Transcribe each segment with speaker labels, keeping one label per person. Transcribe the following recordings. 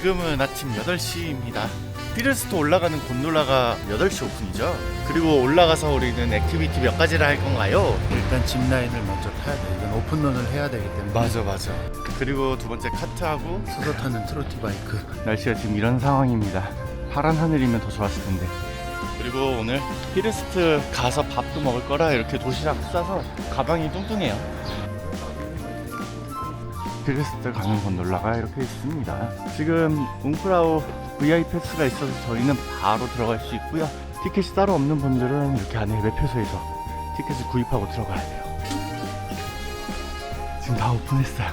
Speaker 1: 지금은 아침 8시입니다. 피레스트 올라가는 곤돌라가 8시 오픈이죠. 그리고 올라가서 우리는 액티비티 몇 가지를 할 건가요?
Speaker 2: 일단 짚라인을 먼저 타야 돼. 이건 오픈런을 해야 되기 때문에.
Speaker 1: 맞아. 그리고 두 번째 카트하고
Speaker 2: 서서 타는 트로트 바이크.
Speaker 1: 날씨가 지금 이런 상황입니다. 파란 하늘이면 더 좋았을 텐데. 그리고 오늘 피레스트 가서 밥도 먹을 거라 이렇게 도시락 싸서 가방이 뚱뚱해요. 피레스트 가는 곤돌라가 이렇게 있습니다. 지금 웅프라우 VIP 패스가 있어서 저희는 바로 들어갈 수 있고요. 티켓이 따로 없는 분들은 이렇게 안에 매표소에서 티켓을 구입하고 들어가야 돼요. 지금 다 오픈했어요.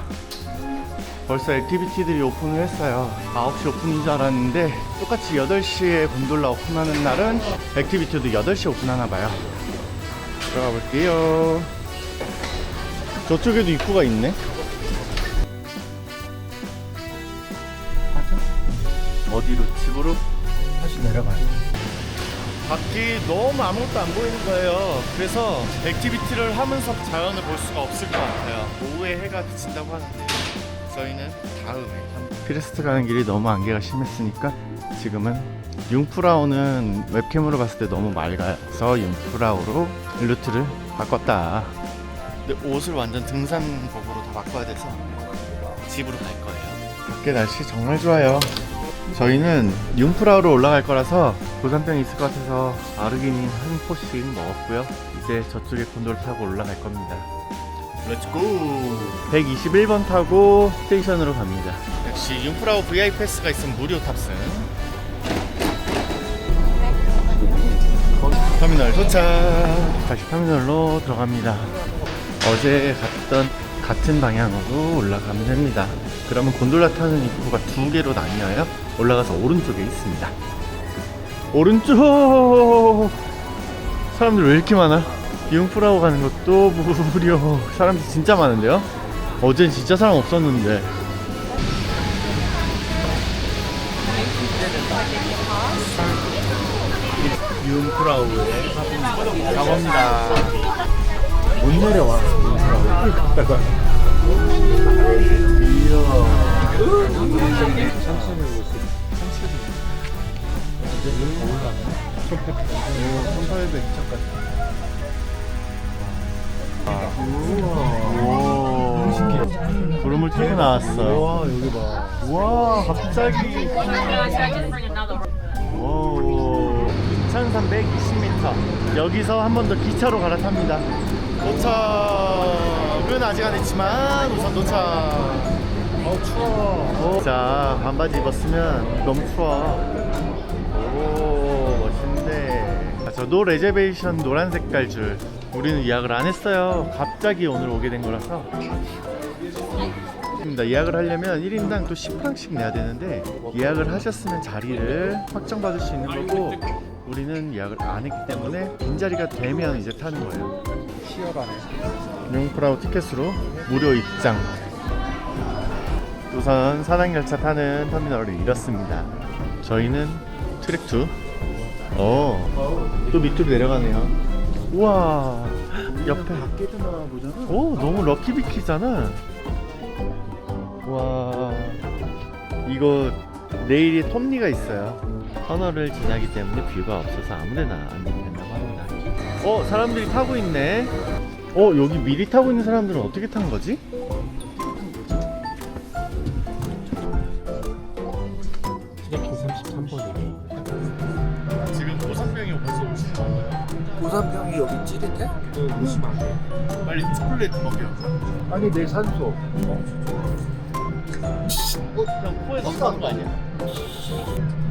Speaker 1: 벌써 액티비티들이 오픈을 했어요. 9시 오픈인 줄 알았는데 똑같이 8시에 곤돌라 오픈하는 날은 액티비티도 8시에 오픈하나 봐요. 들어가 볼게요. 저쪽에도 입구가 있네. 어디로? 집으로?
Speaker 2: 다시 내려가요.
Speaker 1: 밖이 너무 아무것도 안 보이는 거예요. 그래서 액티비티를 하면서 자연을 볼 수가 없을 것 같아요. 오후에 해가 비친다고 하는데 저희는 다음에. 피레스트 가는 길이 너무 안개가 심했으니까 지금은 융프라우는 웹캠으로 봤을 때 너무 맑아서 융프라우로 루트를 바꿨다. 근데 옷을 완전 등산복으로 다 바꿔야 돼서 집으로 갈 거예요. 밖에 날씨 정말 좋아요. 저희는 융프라우로 올라갈 거라서 고산병이 있을 것 같아서 아르기닌 한 포씩 먹었고요. 이제 저쪽에 곤돌 타고 올라갈 겁니다. 렛츠고! 121번 타고 스테이션으로 갑니다. 역시 융프라우 VIP 패스가 있으면 무료 탑승. 터미널 도착! 다시 터미널로 들어갑니다. 어제 갔던 같은 방향으로 올라가면 됩니다. 그러면 곤돌라 타는 입구가 두 개로 나뉘어요. 올라가서 오른쪽에 있습니다. 오른쪽! 사람들 왜 이렇게 많아? 융프라우 가는 것도 무료. 사람들 진짜 많은데요? 어젠 진짜 사람 없었는데. 융프라우에 가봅니다.
Speaker 2: 못 내려와. 융프라우. 갔다가.
Speaker 1: 구름을 타고 나왔어.
Speaker 2: 와, 여기 봐.
Speaker 1: 우와, 갑자기. 오, 2320m. 여기서 한 번 더 기차로 갈아탑니다. 도착은 아직 안 했지만 우선 도착. 추워. 자, 반바지 입었으면 너무 추워. 오, 멋진데. 저 노 레저베이션 노란 색깔 줄. 우리는 예약을 안 했어요. 갑자기 오늘 오게 된 거라서. 예약을 하려면 1인당 또 10프랑씩 내야 되는데 예약을 하셨으면 자리를 확정받을 수 있는 거고 우리는 예약을 안 했기 때문에 빈자리가 되면 이제 타는 거예요.
Speaker 2: 치열하네.
Speaker 1: 융프라우 티켓으로 무료 입장. 우선 사당열차 타는 터미널을 잃었습니다. 저희는 트랙2. 또 밑으로 내려가네요. 우와, 옆에
Speaker 2: 밖에도 나와 보잖아.
Speaker 1: 오, 너무 럭키비키잖아. 와, 이거 내일이 톱니가 있어요. 터널을 지나기 때문에 뷰가 없어서 아무데나 앉으면 된다고 합니다. 사람들이 타고 있네. 여기 미리 타고 있는 사람들은 어떻게 탄 거지?
Speaker 2: 트래킹 33번이네.
Speaker 1: 지금 고산병이 벌써 오시는 건가요?
Speaker 2: 고산병이 여기 찌릿해? 오시면 안 돼.
Speaker 1: 빨리 초콜릿 먹여.
Speaker 2: 아니, 내 산소.
Speaker 1: 그냥 코에 넣는 거 아니야?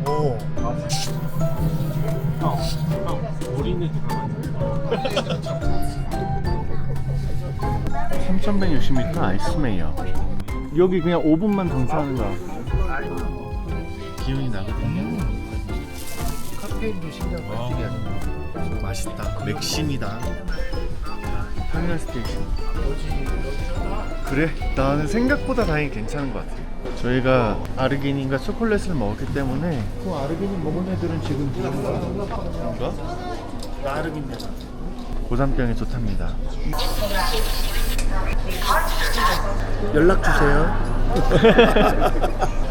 Speaker 2: 오.
Speaker 3: 우리는 잠깐만.
Speaker 1: 3160m 아이스메이어. 여기 그냥 5분만 정차하는 거야. 기운이 나거든요.
Speaker 2: 카페인도 신경 쓰게 하잖아.
Speaker 1: 맛있다. 맥심이다. 터미널 스테이션. 그래, 나는 생각보다 다행히 괜찮은 것 같아. 저희가 아르기닌과 초콜릿을 먹었기 때문에.
Speaker 2: 그 아르기닌 먹은 애들은 지금 부른 거야.
Speaker 1: 뭔가?
Speaker 2: 나 아르기닌.
Speaker 1: 고산병에 좋답니다.
Speaker 2: 연락 주세요.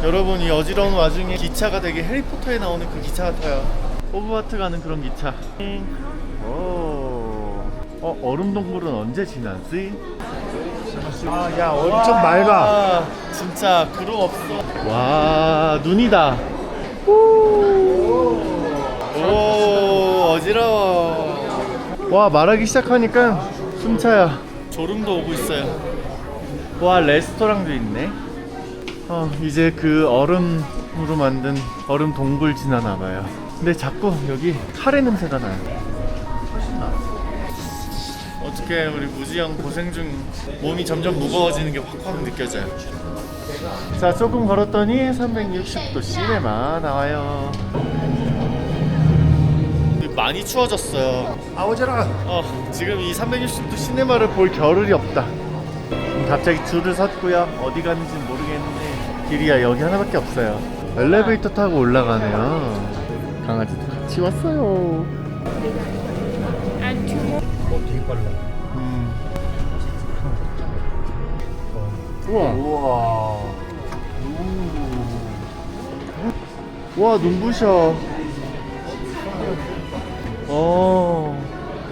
Speaker 1: 여러분 이 어지러운 와중에 기차가 되게 해리포터에 나오는 그 기차 같아요. 호그와트 가는 그런 기차. 오. 얼음 동굴은 언제 지나지?
Speaker 2: 야 엄청 맑아.
Speaker 1: 진짜 구름 없어. 와 눈이다. 오 어지러워. 와 말하기 시작하니까 숨차요. 졸음도 오고 있어요. 와 레스토랑도 있네. 이제 그 얼음으로 만든 얼음 동굴 지나나봐요. 근데 자꾸 여기 카레 냄새가 나요. 어떻게 우리 무지영 고생 중 몸이 점점 무거워지는 게 확확 느껴져요. 자 조금 걸었더니 360도 시네마 나와요. 많이 추워졌어요.
Speaker 2: 아오잖아.
Speaker 1: 지금 이 360도 시네마를 볼 겨를이 없다. 갑자기 줄을 섰고요. 어디 가는지는 모르겠는데 길이야 여기 하나밖에 없어요. 엘리베이터 타고 올라가네요. 강아지도 같이 왔어요.
Speaker 2: 되게 빨라.
Speaker 1: 우와.
Speaker 2: 우와.
Speaker 1: 와 눈부셔.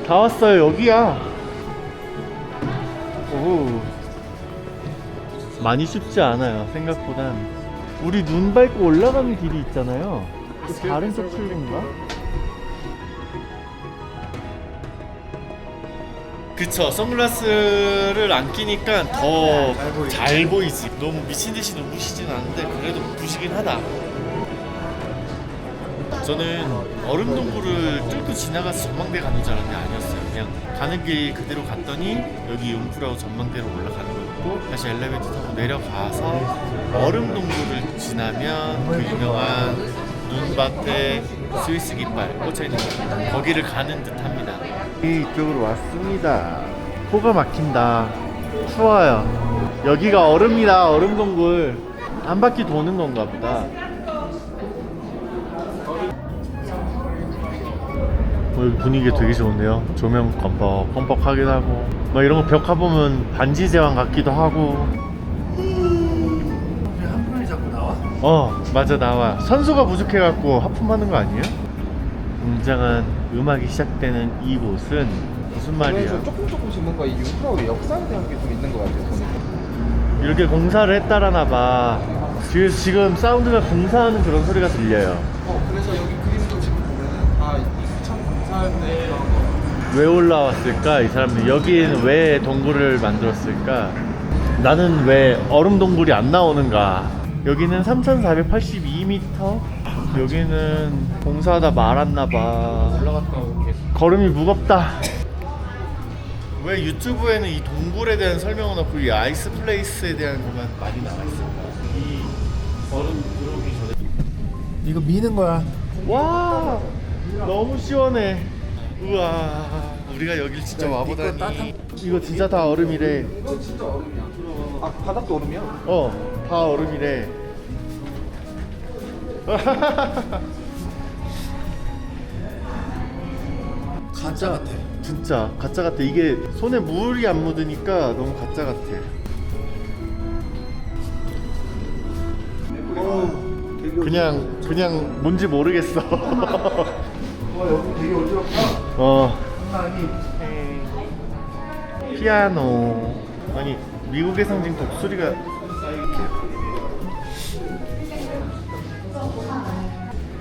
Speaker 1: 다 왔어요. 여기야. 오. 많이 춥지 않아요. 생각보단. 우리 눈 밟고 올라가는 길이 있잖아요. 그 다른 쪽 출구인가? 그쵸. 선글라스를 안 끼니까 더 잘 보이지. 너무 미친듯이 눈부시진 않은데 그래도 부시긴 하다. 저는 얼음 동굴을 뚫고 지나가서 전망대 가는 줄 알았는데 아니었어요. 그냥 가는 길 그대로 갔더니 여기 융프라우 전망대로 올라가는 거였고 다시 엘리베이터 타고 내려가서 얼음 동굴을 지나면 그 유명한 눈밭에 스위스 깃발 꽂혀있는 거 거기를 가는 듯 합니다. 이쪽으로 왔습니다. 코가 막힌다. 추워요. 여기가 얼음이다. 얼음 동굴 한 바퀴 도는 건가 보다. 여기 분위기 되게 좋은데요. 조명 껌뻑껌뻑하기도 하고 막 이런 거 벽 가보면 반지 제왕 같기도 하고.
Speaker 2: 한 분이 자꾸 나와?
Speaker 1: 맞아 나와. 선수가 부족해갖고 하품하는 거 아니에요? 웅장한 음악이 시작되는 이곳은 무슨 말이야?
Speaker 2: 조금씩 뭔가 이 융프라우의 역사에 대한 게 좀 있는 것 같아요. 보니까.
Speaker 1: 이렇게 공사를 했다라나 봐. 지금 사운드가 공사하는 그런 소리가 들려요.
Speaker 2: 그래서 여기 그림도 지금 보면은 다 2004년대 나온 거.
Speaker 1: 왜 올라왔을까 이 사람들? 여기는 왜 동굴을 만들었을까? 나는 왜 얼음 동굴이 안 나오는가? 여기는 3,482m. 여기는 공사하다 말았나봐.
Speaker 2: 올라갔다 오고 계속.
Speaker 1: 걸음이 무겁다. 왜 유튜브에는 이 동굴에 대한 설명은 없고 이 아이스 플레이스에 대한 것만 많이 나와 있을까? 이 얼음 들어오기 전에.
Speaker 2: 이거 미는 거야.
Speaker 1: 와 너무 시원해. 우와 우리가 여길 진짜 와보다니. 이거 진짜 다 얼음이래.
Speaker 2: 이거 진짜 얼음이야. 아 바닥도 얼음이야?
Speaker 1: 다 얼음이래.
Speaker 2: 가짜 같아.
Speaker 1: 진짜 가짜 같아. 이게 손에 물이 안 묻으니까 너무 가짜 같아. 그냥 뭔지 모르겠어.
Speaker 2: 와 여기 되게 어지럽다.
Speaker 1: 아니 피아노. 아니 미국의 상징 독수리가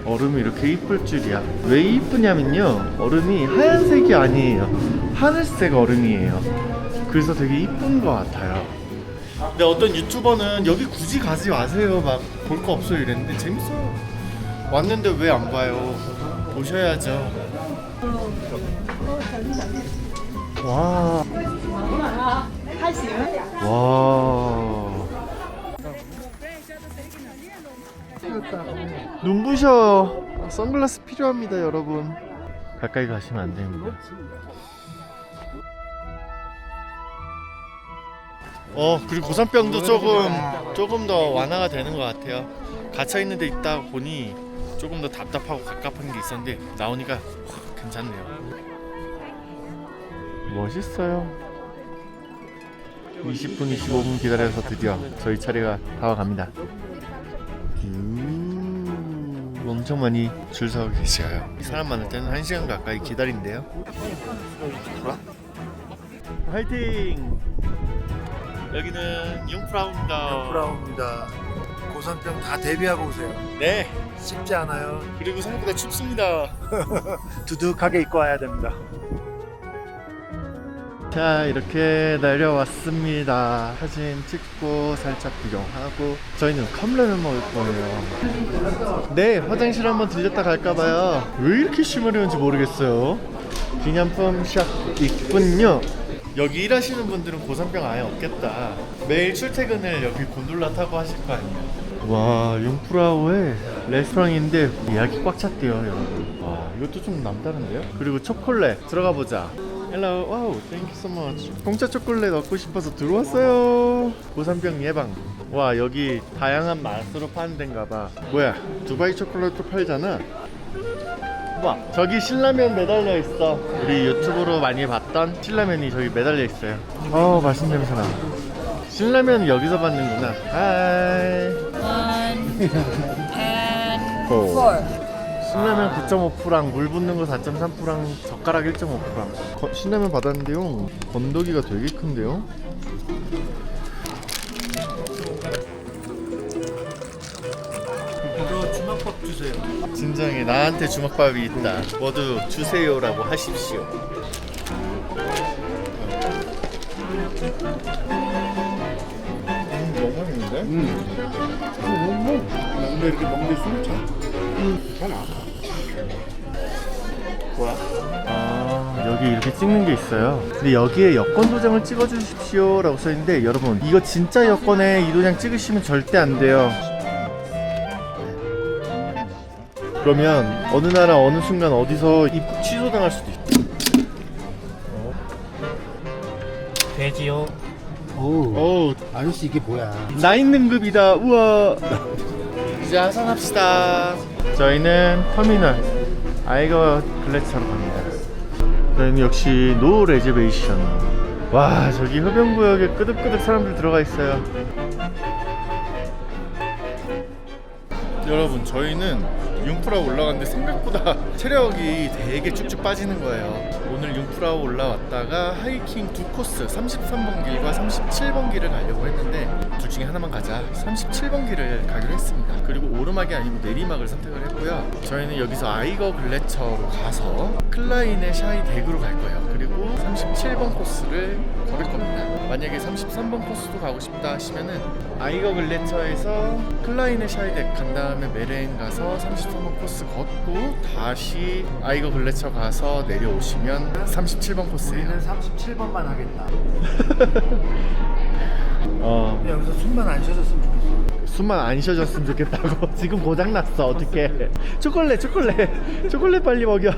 Speaker 1: 얼음이 이렇게 이쁠 줄이야. 왜 이쁘냐면요 얼음이 하얀색이 아니에요. 하늘색 얼음이에요. 그래서 되게 이쁜 것 같아요. 근데 어떤 유튜버는 여기 굳이 가지 마세요 막 볼 거 없어요 이랬는데 재밌어요. 왔는데 왜 안 봐요? 오셔야죠. 와. 와. 눈부셔. 선글라스 필요합니다 여러분. 가까이 가시면 안 됩니다. 그리고 고산병도 조금 더 완화가 되는 것 같아요. 갇혀 있는 데 있다 보니 조금 더 답답하고 갑갑한 게 있었는데 나오니까 괜찮네요. 멋있어요. 20분, 25분 기다려서 드디어 저희 차례가 다가갑니다. 엄청 많이 줄 서고 계셔요. 사람 많을 때는 1시간 가까이 기다린대요. 화이팅! 여기는 융프라우입니다.
Speaker 4: 브라운입니다. 고산병 다 대비하고 오세요.
Speaker 1: 네.
Speaker 4: 쉽지 않아요.
Speaker 1: 그리고 생각보다 춥습니다.
Speaker 4: 두둑하게 입고 와야 됩니다.
Speaker 1: 자, 이렇게 내려왔습니다. 사진 찍고 살짝 구경하고 저희는 컵라면 먹을 거예요. 네, 화장실 한번 들렸다 갈까봐요. 왜 이렇게 심하려는지 모르겠어요. 기념품 샵 있군요. 여기 일하시는 분들은 고산병 아예 없겠다. 매일 출퇴근을 여기 곤돌라 타고 하실 거 아니에요. 와, 융프라우의 레스토랑인데 예약이 꽉 찼대요, 여러분. 와, 이것도 좀 남다른데요? 그리고 초콜릿 들어가 보자. Hello, wow, thank you so much. 공짜 초콜릿 얻고 싶어서 들어왔어요. 고산병 예방. 와, 여기 다양한 맛으로 파는 데인가 봐. 뭐야, 두바이 초콜릿도 팔잖아. 와, 저기 신라면 매달려 있어. 우리 유튜브로 많이 봤던 신라면이 저기 매달려 있어요. 맛있는 냄새 나. 신라면 여기서 받는구나. 하이.
Speaker 5: 1 and 4.
Speaker 1: 신라면 9.5%랑 물 붓는 거 4.3%랑 젓가락 1.5%랑 신라면 받았는데요. 건더기가 되게 큰데요.
Speaker 4: 저 주먹밥 주세요.
Speaker 1: 진정해, 나한테 주먹밥이 있다. 모두 주세요라고 하십시오. 너무 맛있는데?
Speaker 4: 근데 이렇게 먹는데 숨이 차.
Speaker 1: 뭐야? 아, 여기 이렇게 찍는 게 있어요. 근데 여기에 여권 도장을 찍어주십시오 라고 써있는데, 여러분 이거 진짜 여권에 이 도장 찍으시면 절대 안 돼요. 그러면 어느 나라 어느 순간 어디서 입국 취소당할 수도 있어.
Speaker 3: 돼지요.
Speaker 1: 오,
Speaker 4: 아저씨 이게 뭐야?
Speaker 1: 9 등급이다. 우와. 이제 하산합시다. 저희는 터미널 아이거 글래처로 갑니다. 저희는 역시 노 레저베이션. 와, 저기 흡연구역에 끄덕끄덕 사람들 들어가 있어요. 여러분, 저희는 융프라우 올라갔는데 생각보다 체력이 되게 쭉쭉 빠지는 거예요. 오늘 융프라우 올라왔다가 하이킹 두 코스 33번 길과 37번 길을 가려고 했는데 둘 중에 하나만 가자. 37번 길을 가기로 했습니다. 그리고 오르막이 아니고 내리막을 선택을 했고요. 저희는 여기서 아이거 글래처로 가서 클라인의 샤이 덱으로 갈 거예요. 그리고 37번 코스를 걸을 겁니다. 만약에 33번 코스도 가고 싶다 하시면은 아이거 글래처에서 클라인의 샤이 덱 간 다음에 메레인 가서 33번 코스 걷고 다시 아이거 글래처 가서 내려오시면 37번 코스예요.
Speaker 4: 우리는 37번만 하겠다. 여기서 숨만 안 쉬어졌으면 좋겠어.
Speaker 1: 숨만 안 쉬어졌으면 좋겠다고. 지금 고장났어. 어떡해. 초콜릿 빨리 먹여.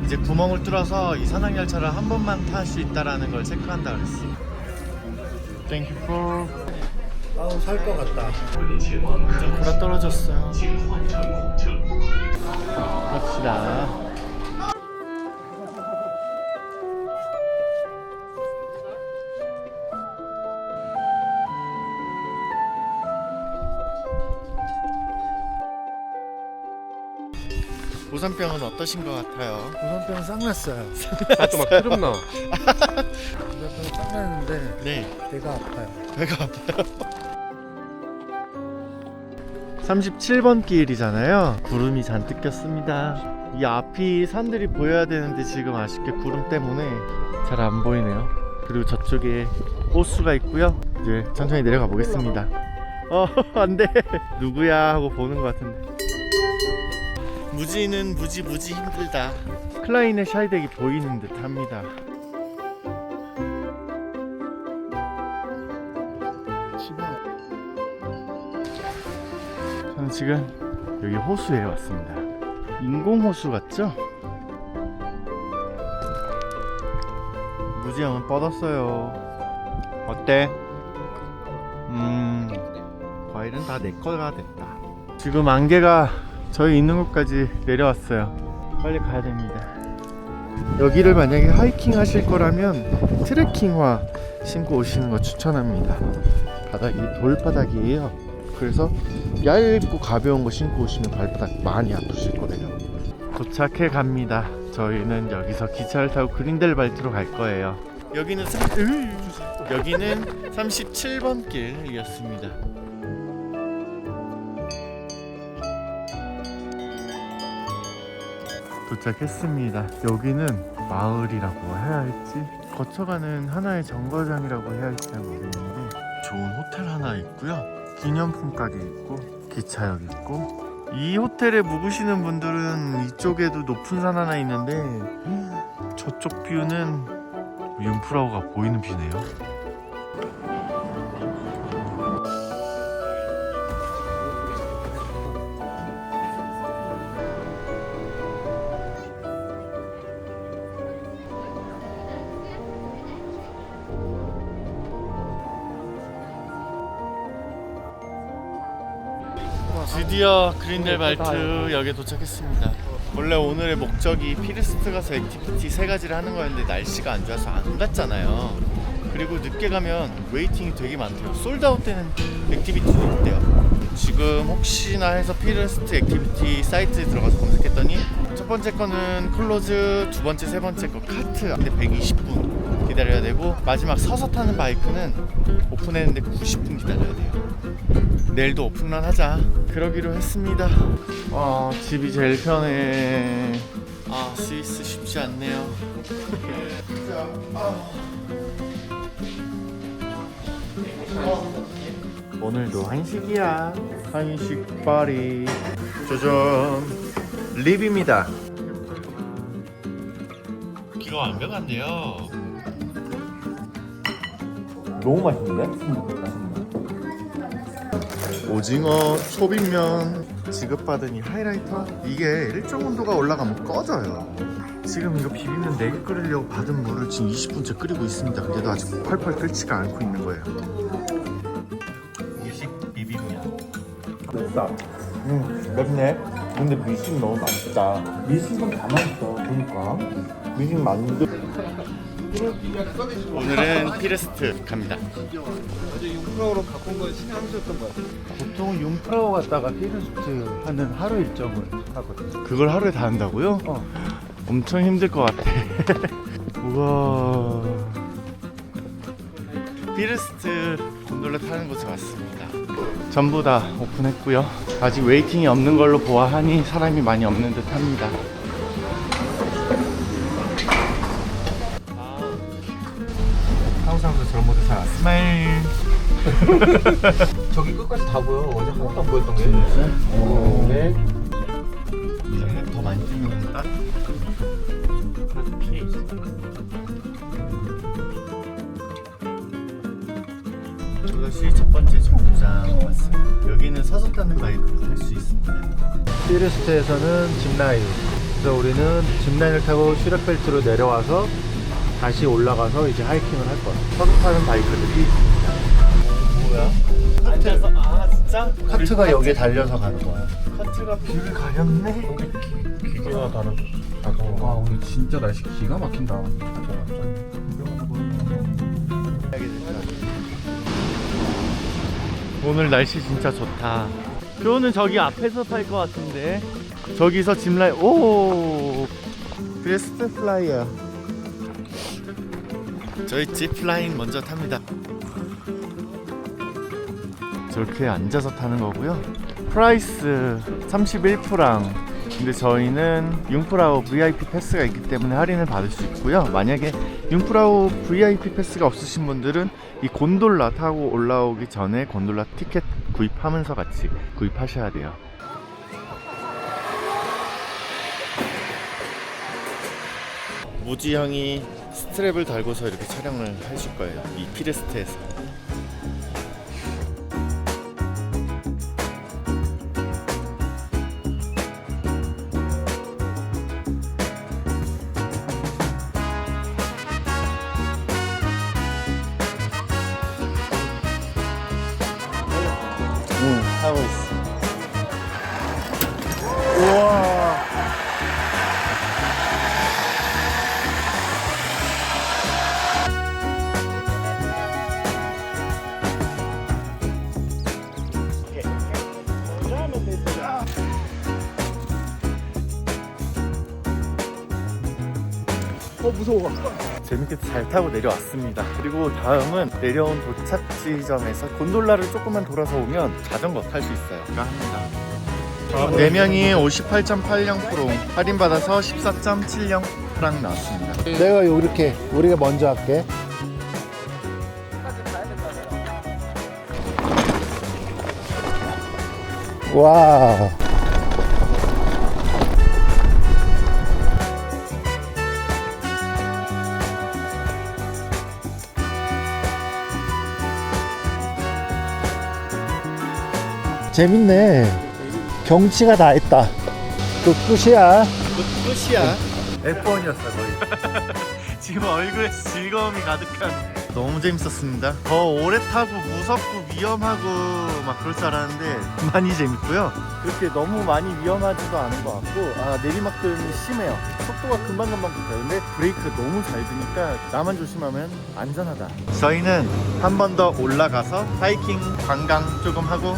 Speaker 1: 이제 구멍을 뚫어서 이 산악열차를 한 번만 탈 수 있다라는 걸 체크한다 그랬어. Thank you for.
Speaker 4: 아우 살 것 같다.
Speaker 1: 구라 떨어졌어요. 갑시다. 고산병은 어떠신 것 같아요?
Speaker 4: 고산병 쌍났어요.
Speaker 3: 또막 흐름 나.
Speaker 4: 고산병 쌍났는데
Speaker 1: 네,
Speaker 4: 배가 아파요.
Speaker 1: 배가 아파요. 37번 길이잖아요. 구름이 잔뜩 꼈습니다. 이 앞이 산들이 보여야 되는데 지금 아쉽게 구름 때문에 잘 안 보이네요. 그리고 저쪽에 호수가 있고요. 이제 천천히 내려가 보겠습니다. 안돼. 누구야 하고 보는 것 같은데. 무지는 무지 힘들다. 클라인의 샤이덱이 보이는 듯 합니다. 저는 지금 여기 호수에 왔습니다. 인공호수 같죠? 무지 형은 뻗었어요. 어때? 과일은 다 내 거가 됐다. 지금 안개가 저희 있는 곳까지 내려왔어요. 빨리 가야 됩니다. 여기를 만약에 하이킹 하실 거라면 트레킹화 신고 오시는 거 추천합니다. 바닥이 돌바닥이에요. 그래서 얇고 가벼운 거 신고 오시면 발바닥 많이 아프실 거예요. 도착해 갑니다. 저희는 여기서 기차를 타고 그린델 발트로 갈 거예요. 여기는 37번 길이었습니다. 도착했습니다. 여기는 마을이라고 해야 할지 거쳐가는 하나의 정거장이라고 해야 할지 잘 모르겠는데 좋은 호텔 하나 있고요. 기념품 가게 있고 기차역 있고 이 호텔에 묵으시는 분들은 이쪽에도 높은 산 하나 있는데 저쪽 뷰는 융프라우가 보이는 뷰네요. 드디어 그린델 발트 역에 도착했습니다. 원래 오늘의 목적이 피르스트 가서 액티비티 3가지를 하는 거였는데 날씨가 안 좋아서 안 갔잖아요. 그리고 늦게 가면 웨이팅이 되게 많대요. 솔드아웃 되는 액티비티도 있대요. 지금 혹시나 해서 피르스트 액티비티 사이트에 들어가서 검색했더니 첫 번째 거는 클로즈, 두 번째, 세 번째 거 카트. 근데 120분 기다려야 되고 마지막 서서 타는 바이크는 오픈했는데 90분 기다려야 돼요. 내일도 오픈런 하자 그러기로 했습니다. 집이 제일 편해. 스위스 쉽지 않네요. 오늘도 한식이야. 한식 파리. 짜잔, 립입니다. 기가 완벽한데요. 너무 맛있는데? 오징어, 소빈면 지급받으니 하이라이터. 이게 일정 온도가 올라가면 꺼져요. 지금 이거 비빔면 4개 끓이려고 받은 물을 지금 20분째 끓이고 있습니다. 근데도 아직 펄펄 끓지가 않고 있는 거예요. 미식 비빔면. 됐다. 맵네. 근데 미식 너무 맛있다. 미식은 다 맛있어. 그러니까 미식 만두. 오늘은 피르스트 갑니다.
Speaker 2: 어제 융프라우로 갖고 온 건 신의 함수였던 것 같아요.
Speaker 4: 보통 융프라우 갔다가 피르스트 하는 하루 일정을 하거든요.
Speaker 1: 그걸 하루에 다 한다고요? 엄청 힘들 것 같아. 우와. 피르스트 곤돌라 타는 곳에 왔습니다. 전부 다 오픈했고요. 아직 웨이팅이 없는 걸로 보아하니 사람이 많이 없는 듯 합니다. 한국 사람들 저런 모델 잘 안 스마일.
Speaker 2: 저기 끝까지 다 보여. 어제 하나도 안 보였던 게.
Speaker 1: 네. 이제 더 많이 뜨면 딱. 그렇게. 이것이 첫 번째 정류장 왔어요. 여기는 서서 타는 바이크로 탈 수 있습니다.
Speaker 4: 피르스트에서는 짚라인. 그래서 우리는 짚라인을 타고 슈렉벨트로 내려와서 다시 올라가서 이제 하이킹을 할 거야.
Speaker 1: 서서 타는 바이크들이 있습니다. 뭐야? 앉아서 진짜?
Speaker 4: 카트가 여기에 달려서 가는 거야.
Speaker 1: 카트가 뷰를 가렸네.
Speaker 4: 기계가 다른.
Speaker 2: 와 오늘 진짜 날씨 기가 막힌다.
Speaker 1: 오늘 날씨 진짜 좋다. 표는 저기 앞에서 탈 것 같은데. 저기서 짚라인. 오, 베스트 플라이어. 저희 짚라인 먼저 탑니다. 저렇게 앉아서 타는 거고요. 프라이스 31프랑. 근데 저희는 융프라우 VIP 패스가 있기 때문에 할인을 받을 수 있고요. 만약에 융프라우 VIP 패스가 없으신 분들은 이 곤돌라 타고 올라오기 전에 곤돌라 티켓 구입하면서 같이 구입하셔야 돼요. 무지 형이 스트랩을 달고서 이렇게 촬영을 해줄 거예요. 이 피레스트에서. 하고 있어. 우와.
Speaker 2: 무서워.
Speaker 1: 재밌게 잘 타고 내려왔습니다. 그리고 다음은 내려온 도착 지점에서 곤돌라를 조금만 돌아서 오면 자전거 탈 수 있어요. 합니다. 4명이 58.80% 할인받아서 14.70 프랑 나왔습니다.
Speaker 4: 내가 이렇게 우리가 먼저 할게. 와. 재밌네. 경치가 다 있다. 또 끝이야.
Speaker 1: 끝이야. F1이었어 거의. 지금 얼굴에 즐거움이 가득한. 너무 재밌었습니다. 더 오래 타고 무섭고 위험하고 막 그럴 줄 알았는데 많이 재밌고요. 그렇게 너무 많이 위험하지도 않은 것 같고 내리막길은 심해요. 속도가 금방금방 붙어요. 근데 브레이크 너무 잘 드니까 나만 조심하면 안전하다. 저희는 한 번 더 올라가서 하이킹 관광 조금 하고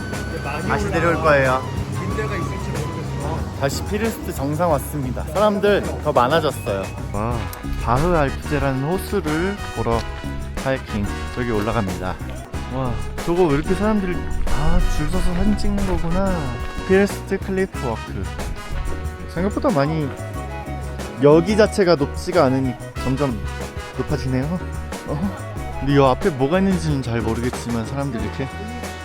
Speaker 1: 다시 내려올 거예요.
Speaker 2: 빈대가 있을지 모르겠어.
Speaker 1: 다시 피르스트 정상 왔습니다. 사람들 더 많아졌어요. 와, 바흐 알프제라는 호수를 보러 하이킹 저기 올라갑니다. 와, 저거 왜 이렇게 사람들이 줄 서서 사진 찍는 거구나. 피르스트 클리프 워크. 생각보다 많이 여기 자체가 높지가 않으니 점점 높아지네요. 근데 이 앞에 뭐가 있는지는 잘 모르겠지만 사람들이 이렇게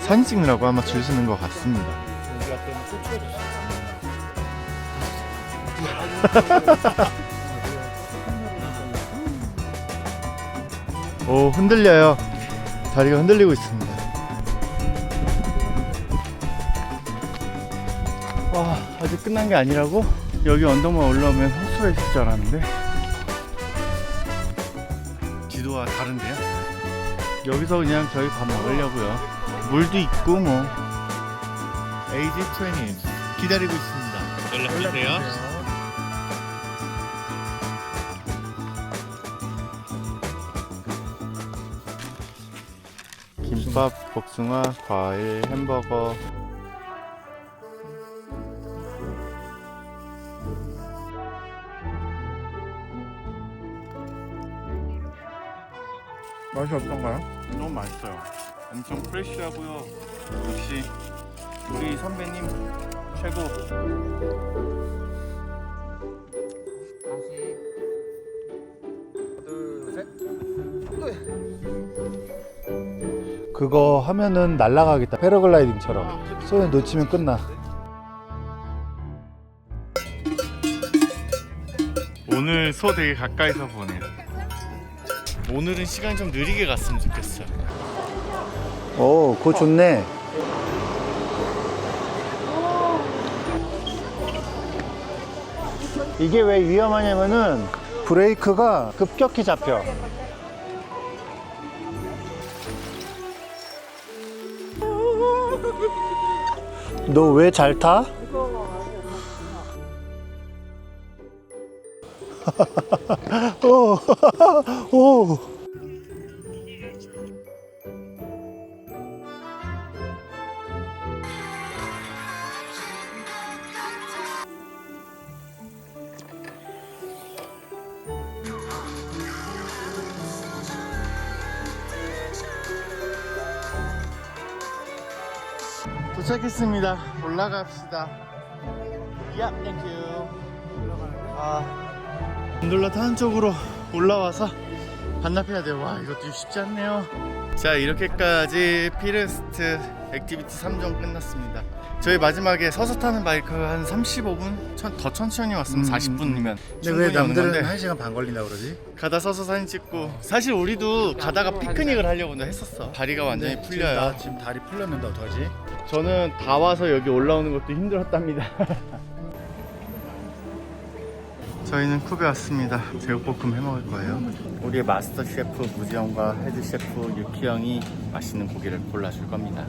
Speaker 1: 사진 찍느라고 아마 줄 서는 것 같습니다. 오, 흔들려요. 다리가 흔들리고 있습니다. 와, 아직 끝난 게 아니라고? 여기 언덕만 올라오면 호수가 있을 줄 알았는데 지도와 다른데요? 여기서 그냥 저희 밥 먹으려고요. 물도 있고 뭐. AG20 기다리고 있습니다. 연락주세요. 김밥, 복숭아, 과일, 햄버거.
Speaker 2: 맛이 어떤가요?
Speaker 1: 너무 맛있어요. 엄청 프레쉬하고요. 역시 우리 선배님 최고.
Speaker 4: 그거 하면은 날아가겠다. 패러글라이딩처럼. 손에 놓치면 끝나.
Speaker 1: 오늘 소 되게 가까이서 보네요. 오늘은 시간이 좀 느리게 갔으면 좋겠어요.
Speaker 4: 오, 그거 좋네. 이게 왜 위험하냐면은 브레이크가 급격히 잡혀. 너 왜 잘 타? 오, 오.
Speaker 1: 도착했습니다. 올라갑시다. 야, 땡큐. 곤돌라 타는 쪽으로 올라와서 반납해야 돼요. 와, 이것도 쉽지 않네요. 자, 이렇게까지 피르스트 액티비티 3종 끝났습니다. 저희 마지막에 서서 타는 바이크 한 35분? 더 천천히 왔으면 40분이면
Speaker 4: 근데 왜
Speaker 1: 충분히 오는 건데
Speaker 4: 남들은 1시간 반 걸린다 그러지?
Speaker 1: 가다 서서 사진 찍고 사실 우리도 가다가 피크닉을 하려고 했었어. 다리가 완전히 풀려요.
Speaker 4: 나 지금 다리 풀렸는데 어떡하지?
Speaker 1: 저는 다 와서 여기 올라오는 것도 힘들었답니다. 저희는 쿱에 왔습니다. 제육볶음 해먹을 거예요. 우리의 마스터 셰프 무지영과 헤드 셰프 유키 형이 맛있는 고기를 골라줄 겁니다.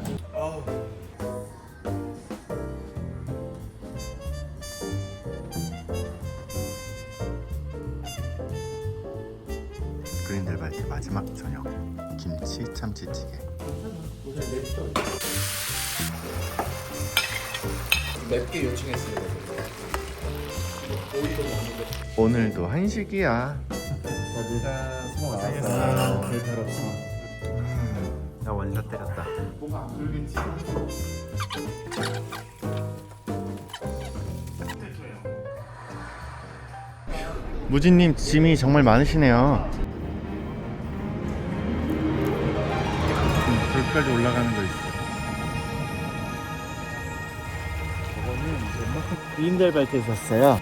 Speaker 1: 그린델발트 마지막 저녁 김치 참치찌개.
Speaker 2: 맵게 요청했어요.
Speaker 1: 오늘도 한식이야.
Speaker 4: 별탈 없어. 나 원샷 때렸다.
Speaker 2: 뭐가 안 돌겠지.
Speaker 1: 무진님 짐이 정말 많으시네요. 저기까지 올라가는 거 있어.
Speaker 4: 저거는 이제 뭐 인델발트에 샀어요.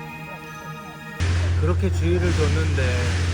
Speaker 4: 그렇게 주의를 줬는데